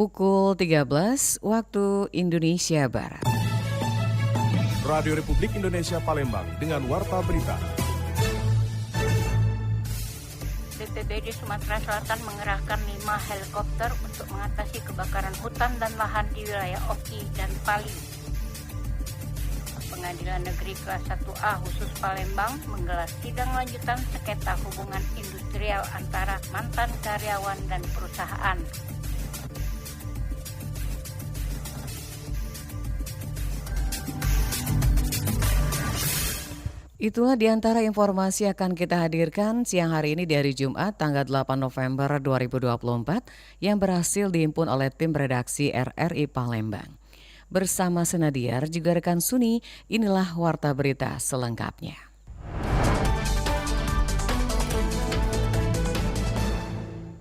Pukul 13 waktu Indonesia Barat. Radio Republik Indonesia Palembang dengan Warta Berita. BPBD Sumatera Selatan mengerahkan 5 helikopter untuk mengatasi kebakaran hutan dan lahan di wilayah Oki dan Pali. Pengadilan Negeri Kelas 1A khusus Palembang menggelar sidang lanjutan sengketa hubungan industrial antara mantan karyawan dan perusahaan. Itulah diantara informasi akan kita hadirkan siang hari ini dari Jumat tanggal 8 November 2024 yang berhasil dihimpun oleh tim redaksi RRI Palembang. Bersama Senadiar juga rekan Suni, inilah Warta Berita selengkapnya.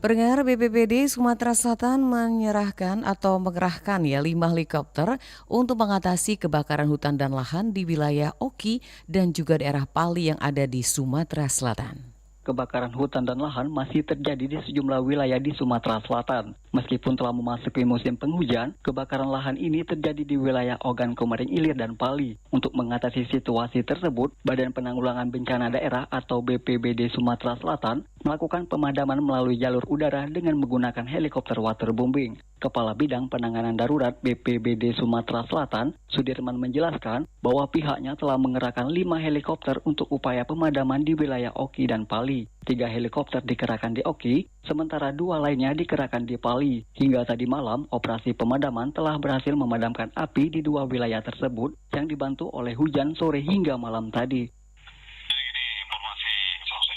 Pendengar, BPBD Sumatera Selatan mengerahkan 5 helikopter untuk mengatasi kebakaran hutan dan lahan di wilayah Oki dan juga daerah Pali yang ada di Sumatera Selatan. Kebakaran hutan dan lahan masih terjadi di sejumlah wilayah di Sumatera Selatan. Meskipun telah memasuki musim penghujan, kebakaran lahan ini terjadi di wilayah Ogan Komering Ilir dan Pali. Untuk mengatasi situasi tersebut, Badan Penanggulangan Bencana Daerah atau BPBD Sumatera Selatan melakukan pemadaman melalui jalur udara dengan menggunakan helikopter waterbombing. Kepala Bidang Penanganan Darurat BPBD Sumatera Selatan, Sudirman menjelaskan bahwa pihaknya telah mengerahkan 5 helikopter untuk upaya pemadaman di wilayah Oki dan Pali. 3 helikopter dikerahkan di Oki, sementara 2 lainnya dikerahkan di Pali. Hingga tadi malam, operasi pemadaman telah berhasil memadamkan api di 2 wilayah tersebut yang dibantu oleh hujan sore hingga malam tadi. Jadi ini informasi,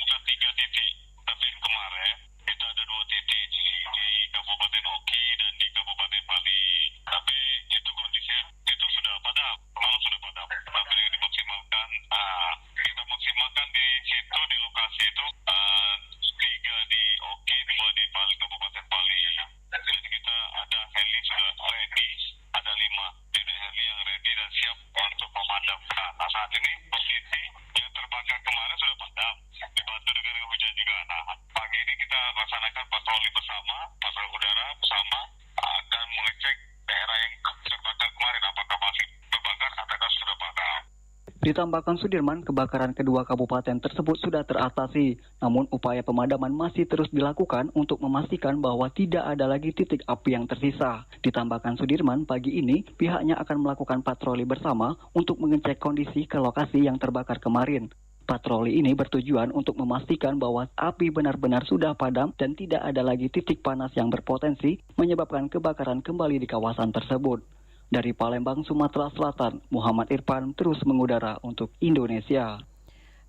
ada 3 titik, tapi kemarin kita ada 2 titik di Kabupaten Oki dan di Kabupaten Pali. Tapi itu kondisinya itu sudah padam, malam sudah padam. Tapi dengan dimaksimalkan, kita maksimalkan di situ di lokasi itu 3 di Oki, 2 di Pali, Kabupaten Pali. Jadi kita ada heli sudah ready, ada 5 unit heli yang ready dan siap untuk memadamkan. Nah saat ini posisi yang terbakar kemarin sudah padam, dibantu dengan hujan juga. Nah pagi ini kita laksanakan patroli bersama, patroli udara bersama, dan mengecek daerah yang terbakar kemarin apakah masih terbakar ataukah sudah padam. Ditambahkan Sudirman, kebakaran kedua kabupaten tersebut sudah teratasi. Namun upaya pemadaman masih terus dilakukan untuk memastikan bahwa tidak ada lagi titik api yang tersisa. Ditambahkan Sudirman, pagi ini pihaknya akan melakukan patroli bersama untuk mengecek kondisi ke lokasi yang terbakar kemarin. Patroli ini bertujuan untuk memastikan bahwa api benar-benar sudah padam dan tidak ada lagi titik panas yang berpotensi menyebabkan kebakaran kembali di kawasan tersebut. Dari Palembang, Sumatera Selatan, Muhammad Irfan terus mengudara untuk Indonesia.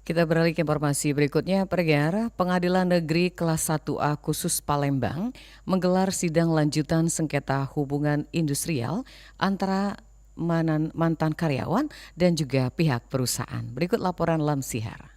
Kita beralih ke informasi berikutnya. Pendengar, Pengadilan Negeri Kelas 1A khusus Palembang menggelar sidang lanjutan sengketa hubungan industrial antara mantan karyawan dan juga pihak perusahaan. Berikut laporan Lamsihar.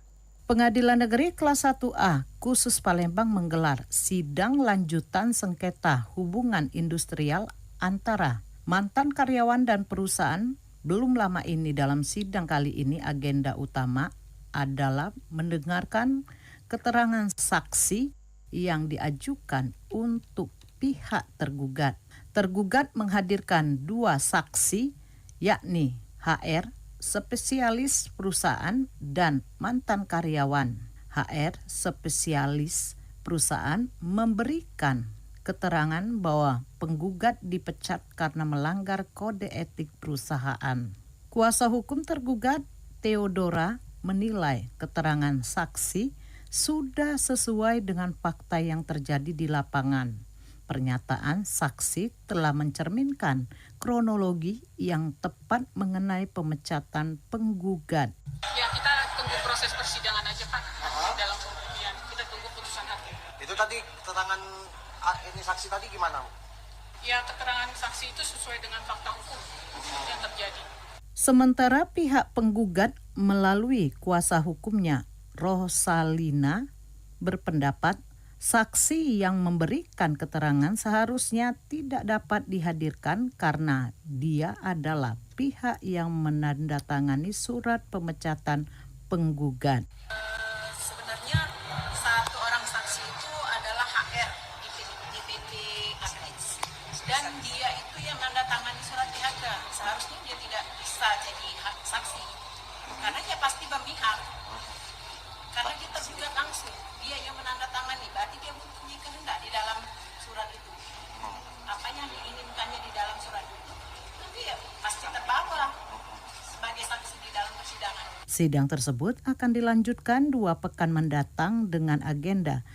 Pengadilan Negeri Kelas 1A khusus Palembang menggelar sidang lanjutan sengketa hubungan industrial antara mantan karyawan dan perusahaan. Belum lama ini dalam sidang kali ini agenda utama adalah mendengarkan keterangan saksi yang diajukan untuk pihak tergugat. Tergugat menghadirkan 2 saksi, yakni HR, spesialis perusahaan, dan mantan karyawan. HR, spesialis perusahaan, memberikan keterangan bahwa penggugat dipecat karena melanggar kode etik perusahaan. Kuasa hukum tergugat, Theodora, menilai keterangan saksi sudah sesuai dengan fakta yang terjadi di lapangan. Pernyataan saksi telah mencerminkan kronologi yang tepat mengenai pemecatan penggugat. Ya, kita tunggu proses persidangan aja, Pak. Dalam kemudian kita tunggu putusan hakim. Itu tadi keterangan ini saksi tadi gimana? Ya, keterangan saksi itu sesuai dengan fakta hukum yang terjadi. Sementara pihak penggugat melalui kuasa hukumnya, Rosalina, berpendapat saksi yang memberikan keterangan seharusnya tidak dapat dihadirkan karena dia adalah pihak yang menandatangani surat pemecatan penggugat. Sebenarnya satu orang saksi itu adalah HR di PT Apex dan bisa jadi saksi karena dia pasti memihak karena dia tergugat langsung, dia yang menandatangani, berarti dia mempunyai kehendak di dalam surat itu. Apa yang diinginkannya di dalam surat itu dia pasti terbawa sebagai saksi di dalam persidangan. Sidang tersebut akan dilanjutkan 2 pekan mendatang dengan agenda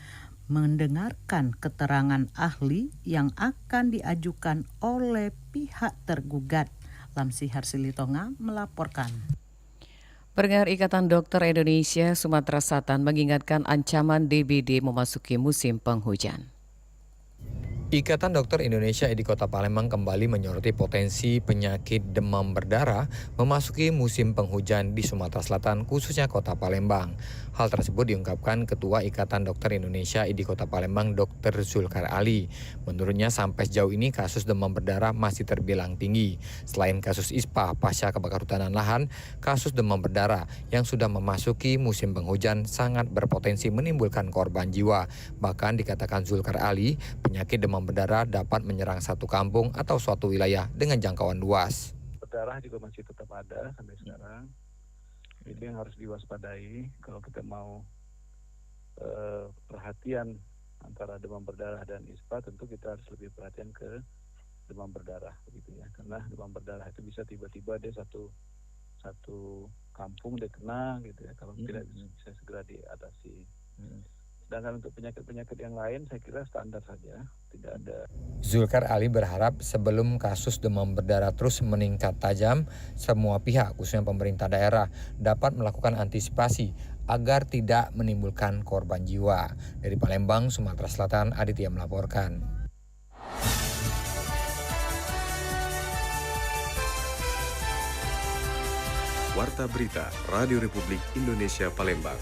mendengarkan keterangan ahli yang akan diajukan oleh pihak tergugat. Lamsi Harsilitonga melaporkan. Pendengar, Ikatan Dokter Indonesia Sumatera Selatan mengingatkan ancaman DBD memasuki musim penghujan. Ikatan Dokter Indonesia di Kota Palembang kembali menyoroti potensi penyakit demam berdarah memasuki musim penghujan di Sumatera Selatan, khususnya Kota Palembang. Hal tersebut diungkapkan Ketua Ikatan Dokter Indonesia di Kota Palembang, Dr. Zulkar Ali. Menurutnya sampai sejauh ini kasus demam berdarah masih terbilang tinggi. Selain kasus ISPA pasca kebakaran hutan dan lahan, kasus demam berdarah yang sudah memasuki musim penghujan sangat berpotensi menimbulkan korban jiwa. Bahkan dikatakan Zulkar Ali, penyakit demam berdarah dapat menyerang satu kampung atau suatu wilayah dengan jangkauan luas. Berdarah juga masih tetap ada sampai sekarang. Itu yang harus diwaspadai kalau kita mau perhatian antara demam berdarah dan ISPA, tentu kita harus lebih perhatian ke demam berdarah begitu ya. Karena demam berdarah itu bisa tiba-tiba dia satu kampung dia kena gitu ya, kalau tidak bisa segera diatasi. Sedangkan untuk penyakit-penyakit yang lain saya kira standar saja, tidak ada. Zulkar Ali berharap sebelum kasus demam berdarah terus meningkat tajam, semua pihak khususnya pemerintah daerah dapat melakukan antisipasi agar tidak menimbulkan korban jiwa. Dari Palembang, Sumatera Selatan, Aditya melaporkan. Warta Berita Radio Republik Indonesia Palembang.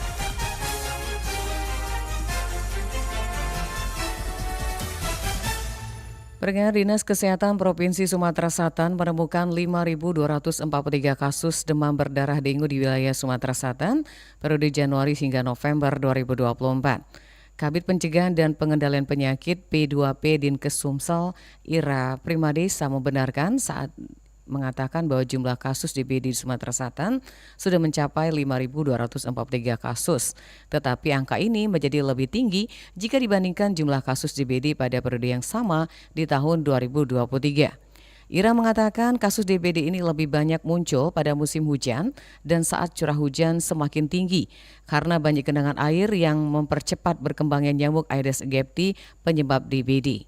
Pendengar, Dinas Kesehatan Provinsi Sumatera Selatan menemukan 5.243 kasus demam berdarah dengue di wilayah Sumatera Selatan periode Januari hingga November 2024. Kabid Pencegahan dan Pengendalian Penyakit P2P Dinkes Sumsel Ira Primadesa membenarkan saat mengatakan bahwa jumlah kasus DBD di Sumatera Selatan sudah mencapai 5.243 kasus. Tetapi angka ini menjadi lebih tinggi jika dibandingkan jumlah kasus DBD pada periode yang sama di tahun 2023. Ira mengatakan kasus DBD ini lebih banyak muncul pada musim hujan dan saat curah hujan semakin tinggi karena banyak genangan air yang mempercepat berkembangnya nyamuk Aedes aegypti penyebab DBD.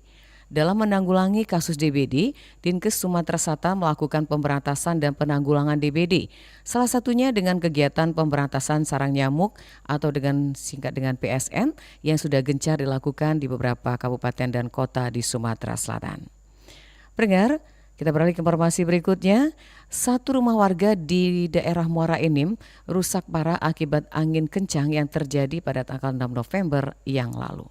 Dalam menanggulangi kasus DBD, Dinkes Sumatera Selatan melakukan pemberantasan dan penanggulangan DBD. Salah satunya dengan kegiatan pemberantasan sarang nyamuk atau dengan singkat dengan PSN yang sudah gencar dilakukan di beberapa kabupaten dan kota di Sumatera Selatan. Pendengar, kita beralih ke informasi berikutnya. Satu rumah warga di daerah Muara Enim rusak parah akibat angin kencang yang terjadi pada tanggal 6 November yang lalu.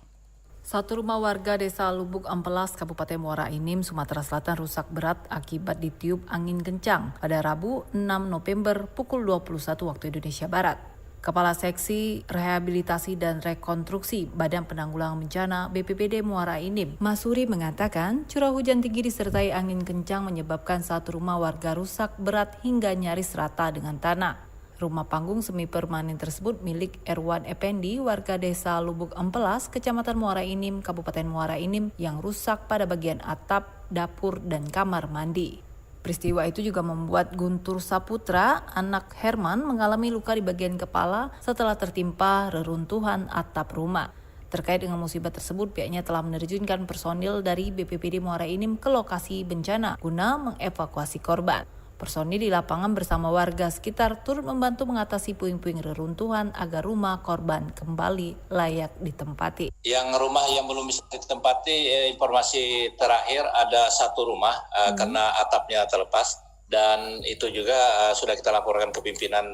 Satu rumah warga desa Lubuk Ampelas, Kabupaten Muara Enim, Sumatera Selatan rusak berat akibat ditiup angin kencang pada Rabu 6 November pukul 21 waktu Indonesia Barat. Kepala Seksi Rehabilitasi dan Rekonstruksi Badan Penanggulangan Bencana BPBD Muara Enim, Masuri mengatakan curah hujan tinggi disertai angin kencang menyebabkan satu rumah warga rusak berat hingga nyaris rata dengan tanah. Rumah panggung semi permanen tersebut milik Erwan Effendi, warga desa Lubuk Ampelas, Kecamatan Muara Enim, Kabupaten Muara Enim, yang rusak pada bagian atap, dapur, dan kamar mandi. Peristiwa itu juga membuat Guntur Saputra, anak Herman, mengalami luka di bagian kepala setelah tertimpa reruntuhan atap rumah. Terkait dengan musibah tersebut, pihaknya telah menerjunkan personil dari BPBD Muara Enim ke lokasi bencana guna mengevakuasi korban. Personil di lapangan bersama warga sekitar turut membantu mengatasi puing-puing reruntuhan agar rumah korban kembali layak ditempati. Yang rumah yang belum bisa ditempati, informasi terakhir ada satu rumah karena atapnya terlepas. Dan itu juga sudah kita laporkan ke pimpinan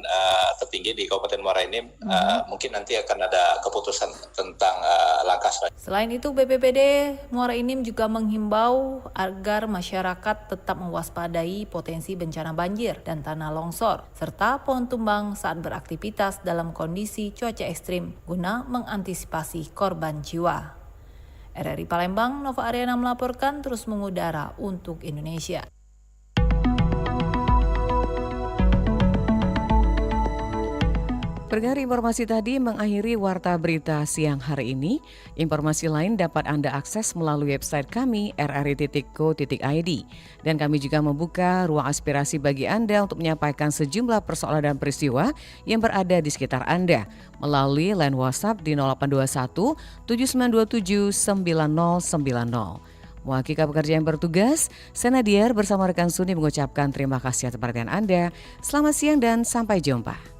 tertinggi di Kabupaten Muara Enim. Mungkin nanti akan ada keputusan tentang langkah selanjutnya. Selain itu, BPBD Muara Enim juga menghimbau agar masyarakat tetap mewaspadai potensi bencana banjir dan tanah longsor, serta pohon tumbang saat beraktivitas dalam kondisi cuaca ekstrim guna mengantisipasi korban jiwa. RRI Palembang, Nova Ariana melaporkan, terus mengudara untuk Indonesia. Pendengar, informasi tadi mengakhiri Warta Berita siang hari ini. Informasi lain dapat Anda akses melalui website kami rri.co.id. Dan kami juga membuka ruang aspirasi bagi Anda untuk menyampaikan sejumlah persoalan dan peristiwa yang berada di sekitar Anda melalui line WhatsApp di 0821 7927 9090. Mewakili pekerja yang bertugas, saya Nadia bersama rekan Suni mengucapkan terima kasih atas perhatian Anda. Selamat siang dan sampai jumpa.